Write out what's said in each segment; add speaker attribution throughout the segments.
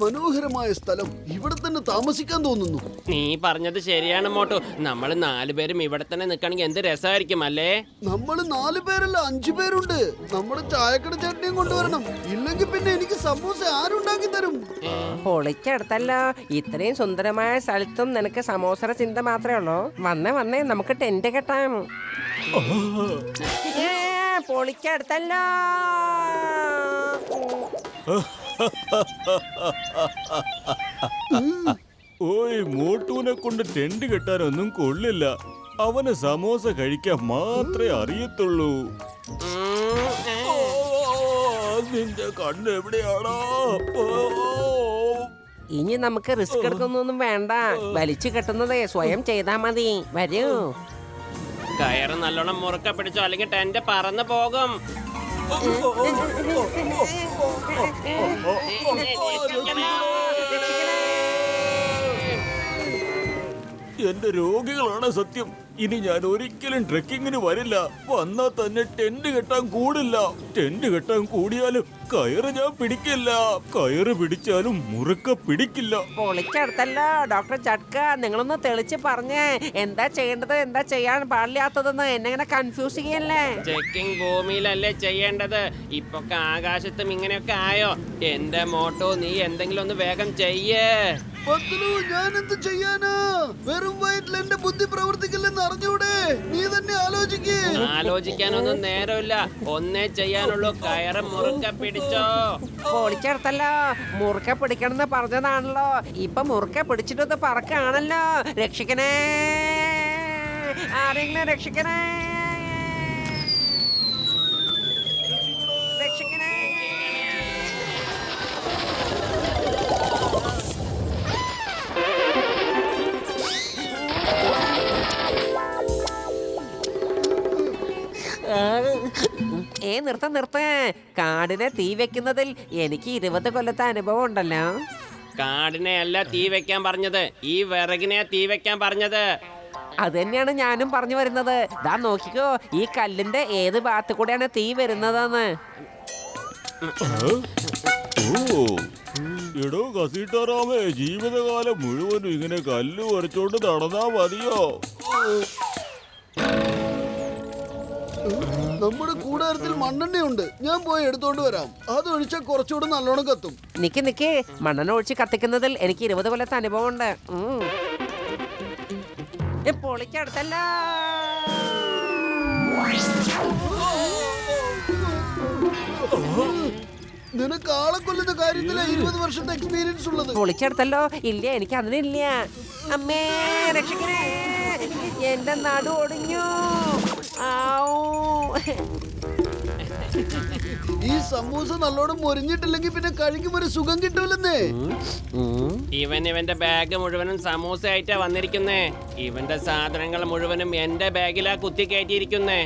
Speaker 1: മനോഹരമായ സ്ഥലം. ഇവിടെ തന്നെ താമസിക്കാൻ തോന്നുന്നു.
Speaker 2: നീ പറഞ്ഞത് ശരിയാണ് മോട്ടു. നമ്മൾ 4 പേരും ഇവിടെ തന്നെ നിൽക്കണമെങ്കിൽ എന്ത് രസമായിരിക്കും അല്ലേ?
Speaker 1: നമ്മൾ 4 പേരല്ല 5 പേരുണ്ട്. നമ്മുടെ ചായക്കട ചേട്ടനെയും കൊണ്ടുവരണം. ഇല്ലെങ്കിൽ പിന്നെ എനിക്ക് സമൂസ ആരുണ്ടാക്കി തരും?
Speaker 3: പൊളിച്ചെടുത്തല്ലോ. ഇത്രയും സുന്ദരമായ സ്ഥലത്തും നിനക്ക് സമോസയുടെ ചിന്ത മാത്രമേ ഉള്ളൂ. വന്നേ നമുക്ക് ടെന്റ് കെട്ടാം. പൊളിച്ചെടുത്തല്ലോ.
Speaker 4: ഓയ് മോട്ടൂനെ കൊണ്ട് ടെന്റ് കെട്ടാനൊന്നും കൊള്ളില്ല. അവന് സമോസ കഴിക്കാൻ മാത്രമേ അറിയത്തുള്ളൂ. നിന്റെ കണ്ണ് എവിടെയാണോ?
Speaker 3: ഇനി നമുക്ക് റിസ്ക് എടുക്കുന്നൊന്നും വേണ്ട. വലിച്ചു കെട്ടുന്നതേ സ്വയം ചെയ്താ മതി. വരൂ.
Speaker 2: കയറ് നല്ലോണം മുറുക്ക പിടിച്ചോ, അല്ലെങ്കിൽ ടെന്റ് പറന്നു പോകും.
Speaker 4: എന്റെ രോഗികളാണ് സത്യം. ഇനി ഞാൻ ഒരിക്കലും ട്രെക്കിങ്ങിന് വരില്ല. വന്നാൽ തന്നെ ടെന്റ് കെട്ടാൻ കൂടില്ല. ടെന്റ് കെട്ടാൻ കൂടിയാലും കയറ് ഞാൻ പിടിക്കില്ല. കയറ് പിടിച്ചാലും മുറുക്ക പിടിക്കില്ല.
Speaker 3: പൊളിച്ചെടുത്തല്ലോ. ഡോക്ടർ ചട്ക, നിങ്ങളൊന്ന് തെളിച്ച് പറഞ്ഞേ. എന്താ ചെയ്യേണ്ടത്, എന്താ ചെയ്യാൻ പാടില്ലാത്തതെന്ന് എന്നെ ഇങ്ങനെ കൺഫ്യൂസ് ചെയ്യല്ലേ.
Speaker 2: ചെക്കിംഗ് ഭൂമിയിലല്ലേ ചെയ്യേണ്ടത്. ഇപ്പൊ ആകാശത്തും ഇങ്ങനെയൊക്കെ ആയോ? എന്റെ മോട്ടോ, നീ എന്തെങ്കിലും ഒന്ന് വേഗം ചെയ്യേ.
Speaker 1: ഞാൻ എന്ത് ചെയ്യാനാ? വെറും വയറ്റിൽ എന്റെ ബുദ്ധി പ്രവർത്തിക്കില്ലെന്ന് അറിഞ്ഞൂടെ? നീ തന്നെ ആലോചിക്കേ.
Speaker 2: ആലോചിക്കാനൊന്നും നേരമില്ല. ഒന്നേ ചെയ്യാനുള്ളൂ. കയറ് മുറുക്ക പിടിച്ചോ.
Speaker 3: പൊളിച്ചെടുത്തല്ലോ. മുറുക്ക പിടിക്കണമെന്ന് പറഞ്ഞതാണല്ലോ. ഇപ്പൊ മുറുക്ക പിടിച്ചിട്ടൊന്ന് പറക്കാണല്ലോ. രക്ഷിക്കണേ, ആരെങ്കിലും രക്ഷിക്കണേ, രക്ഷിക്കണേ. നിർത്ത. കാടിനെ തീ വെക്കുന്നതിൽ എനിക്ക് 20 കൊല്ലത്തെ അനുഭവം ഉണ്ടല്ലോ.
Speaker 2: കാടിനെ അല്ല തീ വെക്കാൻ പറഞ്ഞത്, ഈ വിറകിനെ തീ വെക്കാൻ പറഞ്ഞത്.
Speaker 3: അത് തന്നെയാണ് ഞാനും പറഞ്ഞു വരുന്നത്. ദാ നോക്കിക്കോ, ഈ കല്ലിന്റെ ഏത് ഭാഗത്ത് കൂടെയാണ് തീ വരുന്നതെന്ന്.
Speaker 4: എടോ കസീട്ടാറാമേ, ജീവിതകാലം മുഴുവനും ഇങ്ങനെ കല്ല് വരച്ചോണ്ട് നടന്നാ മതിയോ?
Speaker 1: നമ്മുടെ കൂടാരത്തിൽ മണ്ണെണ്ണയുണ്ട്. ഞാൻ പോയി എടുത്തോണ്ട് വരാം. അതൊഴിച്ചാൽ കുറച്ചുകൂടെ നല്ലോണം കത്തും.
Speaker 3: നിക്ക്, മണ്ണെണ്ണ ഒഴിച്ച് കത്തിക്കുന്നതിൽ എനിക്ക് 20 കൊല്ലത്തെ അനുഭവം ഉണ്ട്. പൊളിച്ചെടുത്തല്ലോ.
Speaker 1: നിനക്ക് ആളെ കൊല്ലുന്ന കാര്യത്തില 20 വർഷത്തെ എക്സ്പീരിയൻസ് ഉള്ളത്.
Speaker 3: പൊളിച്ചെടുത്തല്ലോ. ഇല്ല, എനിക്ക് അതിനില്ല. അമ്മേ രക്ഷിക്കണേ, എന്റെ നടു ഒടിഞ്ഞു.
Speaker 1: ഈ സമൂസ നല്ലോണം മൊരിഞ്ഞിട്ടില്ലെങ്കിൽ പിന്നെ കഴിക്കും ഒരു സുഖം കിട്ടൂലെന്നേ.
Speaker 2: ഇവന്റെ ബാഗ് മുഴുവനും സമൂസ ആയിട്ടാ വന്നിരിക്കുന്നേ. ഇവന്റെ സാധനങ്ങൾ മുഴുവനും എന്റെ ബാഗിലാ കുത്തി കയറ്റിയിരിക്കുന്നേ.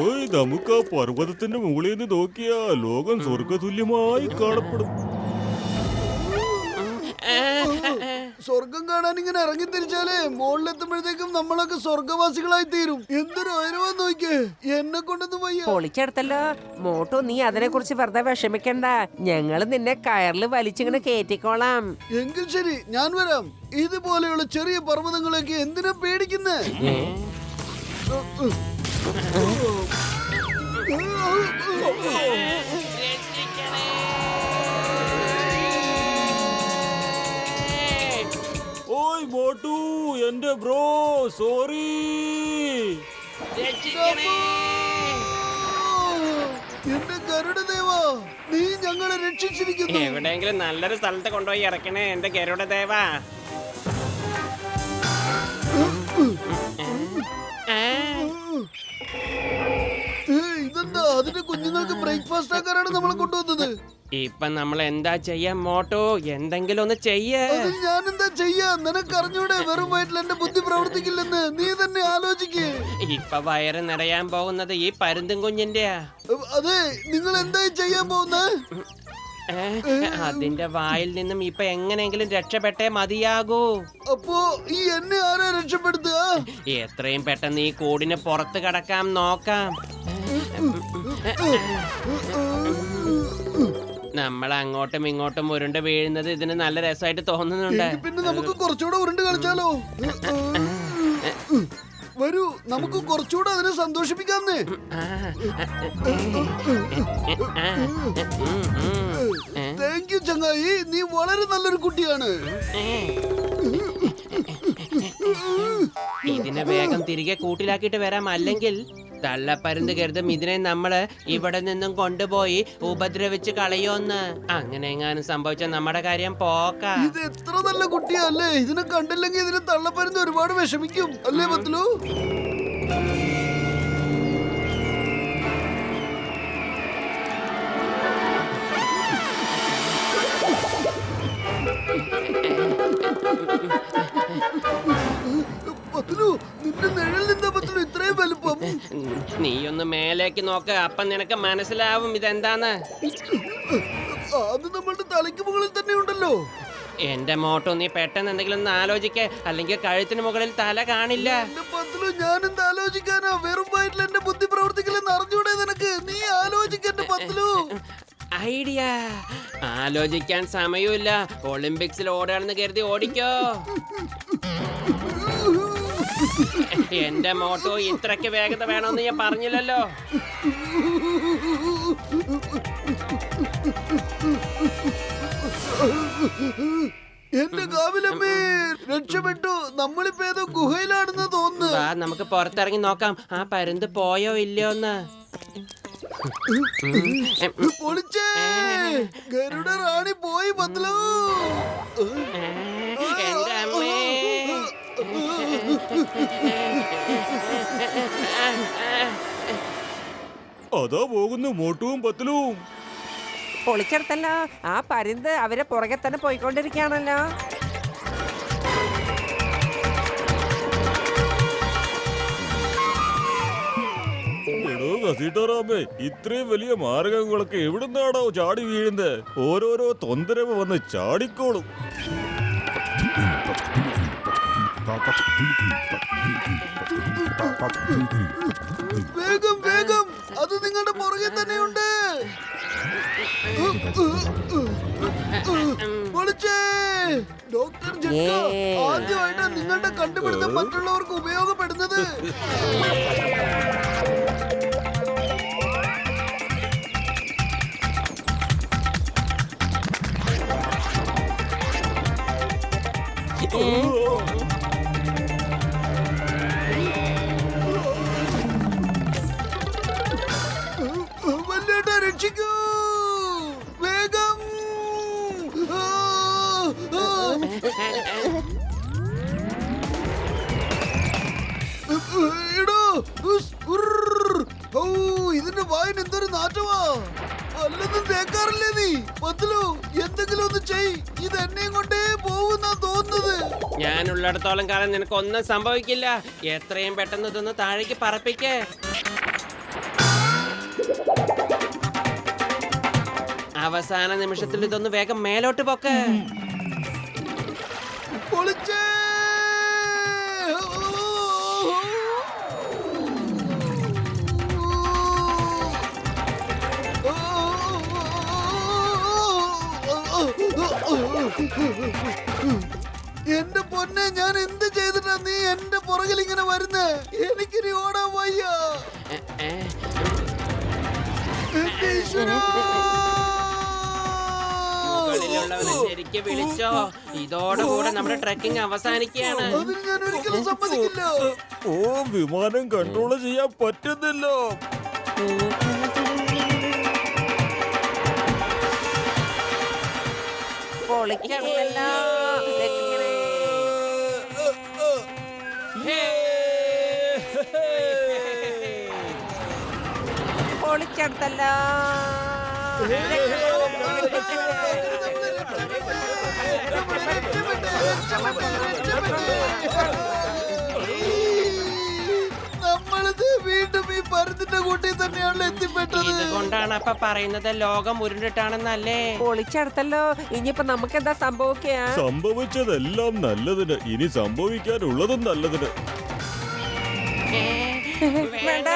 Speaker 4: ഓയ്, നമുക്ക് ആ പർവ്വതത്തിന്റെ മുകളിൽ നിന്ന് നോക്കിയാ ലോകം സ്വർഗതുല്യമായി കാണപ്പെടും.
Speaker 1: സ്വർഗം കാണാൻ ഇങ്ങനെ ഇറങ്ങി തിരിച്ചാലേ മുകളിലെത്തുമ്പോഴത്തേക്കും നമ്മളൊക്കെ സ്വർഗവാസികളായി തീരും. എന്തൊരു ഉയരവാന്ന് നോക്കിയേ. എന്നെ കൊണ്ടൊന്നും വയ്യ.
Speaker 3: പൊളിച്ചെടുത്തല്ലോ. മോട്ടോ, നീ അതിനെ കുറിച്ച് വെറുതെ വിഷമിക്കണ്ട. ഞങ്ങള് നിന്നെ കയറിൽ വലിച്ചിങ്ങനെ കേറ്റിക്കോളാം.
Speaker 1: എങ്കിൽ ശരി, ഞാൻ വരാം. ഇതുപോലെയുള്ള ചെറിയ പർവ്വതങ്ങളൊക്കെ എന്തിനാ പേടിക്കുന്നേ?
Speaker 4: ഓയ് മോട്ടു, എന്റെ ബ്രോ, സോറി.
Speaker 1: എന്റെ ഗരുഡദേവാ, നീ ഞങ്ങളെ രക്ഷിച്ചിരിക്കുന്നു.
Speaker 2: എവിടെയെങ്കിലും നല്ലൊരു സ്ഥലത്ത് കൊണ്ടുപോയി ഇറക്കണേ എന്റെ ഗരുഡദേവാ.
Speaker 1: ഇതെന്താ? അതിന്റെ കുഞ്ഞുങ്ങൾക്ക് ബ്രേക്ക്ഫാസ്റ്റ് ആക്കാനാണ് നമ്മളെ കൊണ്ടുവന്നത്.
Speaker 2: ഇപ്പൊ നമ്മൾ എന്താ ചെയ്യാ മോട്ടോ? എന്തെങ്കിലും ഒന്ന് ചെയ്യേ.
Speaker 1: ഞാൻ എന്താ ചെയ്യാ? നിനക്ക് അറിഞ്ഞൂടെ വെറും വയറ്റിൽ എന്റെ ബുദ്ധി പ്രവർത്തിക്കില്ലെന്ന്? നീ തന്നെ ആലോചിക്കേ.
Speaker 2: ഇപ്പൊ വയറ് നിറയാൻ പോകുന്നത് ഈ പരുന്തും കുഞ്ഞിന്റെയാ.
Speaker 1: അതെ, നിങ്ങൾ എന്താ ചെയ്യാൻ പോകുന്നത്?
Speaker 2: അതിന്റെ വായിൽ നിന്നും ഇപ്പൊ എങ്ങനെയെങ്കിലും രക്ഷപ്പെട്ടേ മതിയാകൂ.
Speaker 1: അപ്പോ ഈ എന്നെ ആരാ രക്ഷപ്പെടുത്തുക?
Speaker 2: എത്രയും പെട്ടെന്ന് ഈ കൂടിന് പുറത്ത് കടക്കാം നോക്കാം. നമ്മൾ അങ്ങോട്ടും ഇങ്ങോട്ടും ഉരുണ്ട് വീഴുന്നത് ഇതിന് നല്ല രസമായിട്ട് തോന്നുന്നുണ്ട്.
Speaker 1: എങ്കിൽ പിന്നെ നമുക്ക് കുറച്ചുകൂടെ ഉരുണ്ട് കളിച്ചാലോ? വരൂ, നമുക്ക് കുറച്ചുകൂടെ അതിനെ സന്തോഷിപ്പിക്കാന്നേ. താങ്ക് യു ചങ്ങായി, നീ വളരെ നല്ലൊരു കുട്ടിയാണ്.
Speaker 2: ഇതിനെ വേഗം തിരികെ കൂട്ടിലാക്കിയിട്ട് വരാം, അല്ലെങ്കിൽ തള്ളപ്പരുന്ത് കരുതും ഇതിനെ നമ്മള് ഇവിടെ നിന്നും കൊണ്ടുപോയി ഉപദ്രവിച്ച് കളയോന്ന്. അങ്ങനെ എങ്ങാനും സംഭവിച്ച നമ്മുടെ കാര്യം പോക്ക.
Speaker 1: ഇത് എത്ര നല്ല കുട്ടിയാ അല്ലേ? ഇതിനെ കണ്ടില്ലെങ്കിൽ ഇതിനെ തള്ളപ്പരുന്ത് ഒരുപാട് വിഷമിക്കും അല്ലേ പത്ലു? പത്ലു, നിന്റെ നിഴൽ നിന്നാ പത്ലു ഇത്രയും വലുപ്പം?
Speaker 2: നീയൊന്ന് മേലേക്ക് നോക്ക്, അപ്പം നിനക്ക് മനസ്സിലാവും ഇതെന്താന്ന്.
Speaker 1: അത് നമ്മളുടെ തലയ്ക്ക് മുകളിൽ തന്നെ ഉണ്ടല്ലോ.
Speaker 2: എന്റെ മോട്ടോ, നീ പെട്ടെന്ന് എന്തെങ്കിലും ഒന്ന് ആലോചിക്കേ, അല്ലെങ്കിൽ കഴുത്തിന് മുകളിൽ തല കാണില്ല.
Speaker 1: എന്റെ പത്ലു, ഞാൻ എന്താ ആലോചിക്കാനാ? വെറും വയറ്റിൽ എന്റെ ബുദ്ധി പ്രവർത്തിക്കില്ലെന്ന് അറിഞ്ഞൂടെ നിനക്ക്? നീ ആലോചിക്കന്റെ പത്ലു.
Speaker 2: ഐഡിയ. ആലോചിക്കാൻ സമയമില്ല, ഒളിമ്പിക്സിൽ ഓടാണെന്ന് കരുതി ഓടിക്കോ. എന്റെ മോട്ടോ, ഇത്രയ്ക്ക് വേഗത വേണമെന്ന് ഞാൻ പറഞ്ഞില്ലല്ലോ.
Speaker 1: എന്റെ കാവിലമ്മേ, രക്ഷപ്പെട്ടു. നമ്മളിപ്പോ ഏതോ ഗുഹയിലാണെന്ന് തോന്നുന്നു.
Speaker 2: വാ, നമുക്ക് പുറത്തിറങ്ങി നോക്കാം ആ പരുന്ത് പോയോ ഇല്ലയോന്ന്.
Speaker 1: പൊളിച്ചേ, ഗരുഡ റാണി പോയി പത്ലു.
Speaker 2: എന്റെ അമ്മേ.
Speaker 4: അതാ പോകുന്നു മോട്ടുവും പത്തലും.
Speaker 3: പൊളിച്ചെടുത്തല്ലോ, ആ പരുന്ത് അവരെ പുറകെ തന്നെ പോയിക്കൊണ്ടിരിക്കുകയാണല്ലോ.
Speaker 4: എടോ കസീട്ടാറാമേ, ഇത്രയും വലിയ മാരകങ്ങളൊക്കെ എവിടുന്നാണോ ചാടി വീഴുന്നത്? ഓരോരോ തൊന്തരവ് വന്ന് ചാടിക്കോളും.
Speaker 1: വേഗം വേഗം, അത് നിങ്ങളുടെ പുറകെ തന്നെയുണ്ട്. പൊളിച്ചേ, ഡോക്ടർ ജക്ക, ആദ്യമായിട്ട് നിങ്ങളുടെ കണ്ടുപിടുത്തം മറ്റുള്ളവർക്ക് ഉപയോഗപ്പെടുന്നത്. വല്യേട്ടാ, രക്ഷിക്കൂ വേഗം. എടോ, ഇതിന്റെ വായന എന്തൊരു നാറ്റമാ. വല്ലതും തേക്കാറില്ലേ നീ? പത്ലു, എന്തെങ്കിലും ഒന്ന് ചെയ്. ഇത് എന്നെയും കൊണ്ടേ പോകുന്നാ തോന്നുന്നത്.
Speaker 2: ഞാനുള്ളിടത്തോളം കാലം നിനക്ക് ഒന്നും സംഭവിക്കില്ല. എത്രയും പെട്ടെന്ന് ഇതൊന്ന് താഴേക്ക് പറപ്പിക്കേ. അവസാന നിമിഷത്തിൽ ഇതൊന്ന് വേഗം മേലോട്ട് പോക്ക്.
Speaker 1: പൊളിച്ചേ. എന്റെ പൊന്നെ, ഞാൻ എന്ത് ചെയ്തിട്ടാ നീ എന്റെ പുറകിൽ ഇങ്ങനെ വരുന്നേ? എനിക്കിനി ഓടാൻ വയ്യ. എന്റെ ഈശ്വരാ.
Speaker 2: മുകളിലുള്ളവനെ ശരിക്കും വിളിച്ചോ. ഇതോടുകൂടെ നമ്മുടെ ട്രെക്കിംഗ് അവസാനിക്കുകയാണ്.
Speaker 1: അതിന് ഞാൻ ഒരിക്കലും സമ്മതിക്കില്ല.
Speaker 4: ഓ, വിമാനം കൺട്രോൾ ചെയ്യാൻ പറ്റുന്നില്ല.
Speaker 3: പൊളിച്ചെടുത്തല്ലോ. പൊളിച്ചെടുത്തല്ലോ.
Speaker 1: നമ്മളിത് വീണ്ടും ഈ പരുന്തിന്റെ കൂട്ടിൽ തന്നെയാണല്ലോ എത്തിപ്പെട്ടത്.
Speaker 2: ഇതുകൊണ്ടാണ് അപ്പൊ പറയുന്നത് ലോകം ഉരുണ്ടിട്ടാണെന്നല്ലേ.
Speaker 3: പൊളിച്ചെടുത്തല്ലോ. ഇനിയിപ്പോ നമുക്ക് എന്താ സംഭവിക്കുക?
Speaker 4: സംഭവിച്ചതെല്ലാം നല്ലതിന്, ഇനി സംഭവിക്കാനുള്ളതും നല്ലതിന്.
Speaker 3: വേണ്ട.